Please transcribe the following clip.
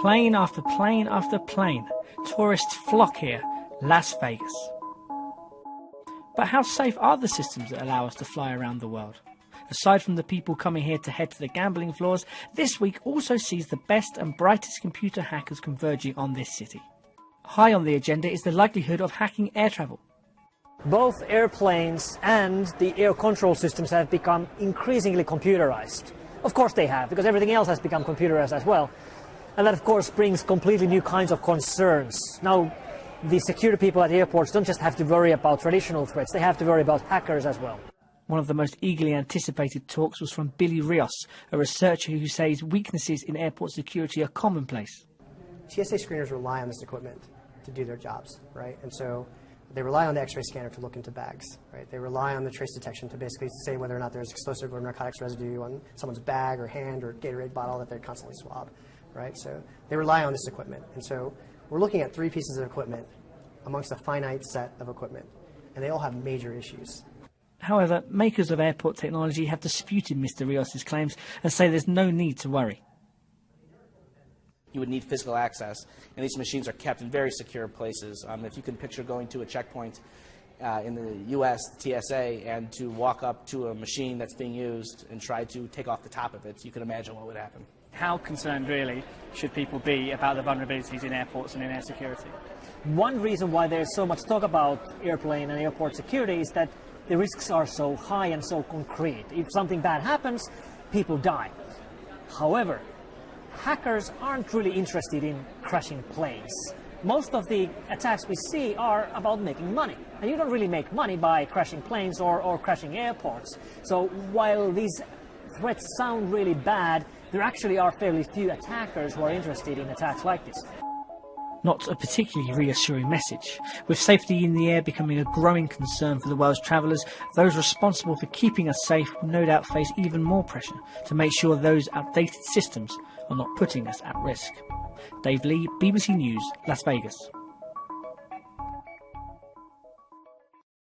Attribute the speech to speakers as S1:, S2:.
S1: Plane after plane after plane. Tourists flock here, Las Vegas. But how safe are the systems that allow us to fly around the world? Aside from the people coming here to head to the gambling floors, this week also sees the best and brightest computer hackers converging on this city. High on the agenda is the likelihood of hacking air travel.
S2: Both airplanes and the air control systems have become increasingly computerized. Of course they have, because everything else has become computerized as well. And that, of course, brings completely new kinds of concerns. Now, the security people at airports don't just have to worry about traditional threats, they have to worry about hackers as well.
S1: One of the most eagerly anticipated talks was from Billy Rios, a researcher who says weaknesses in airport security are commonplace.
S3: TSA screeners rely on this equipment to do their jobs, right? And so they rely on the X-ray scanner to look into bags, right? They rely on the trace detection to basically say whether or not there's explosive or narcotics residue on someone's bag or hand or Gatorade bottle that they constantly swab, right? So they rely on this equipment. And so we're looking at three pieces of equipment amongst a finite set of equipment, and they all have major issues.
S1: However, makers of airport technology have disputed Mr. Rios' claims and say there's no need to worry.
S4: You would need physical access, and these machines are kept in very secure places. If you can picture going to a checkpoint in the US, TSA, and to walk up to a machine that's being used and try to take off the top of it, you can imagine what would happen.
S5: How concerned really should people be about the vulnerabilities in airports and in air security?
S2: One reason why there's so much talk about airplane and airport security is that the risks are so high and so concrete. If something bad happens, people die. However, hackers aren't really interested in crashing planes. Most of the attacks we see are about making money. And you don't really make money by crashing planes or crashing airports. So while these threats sound really bad, there actually are fairly few attackers who are interested in attacks like this.
S1: Not a particularly reassuring message. With safety in the air becoming a growing concern for the world's travellers, those responsible for keeping us safe will no doubt face even more pressure to make sure those outdated systems are not putting us at risk. Dave Lee, BBC News, Las Vegas.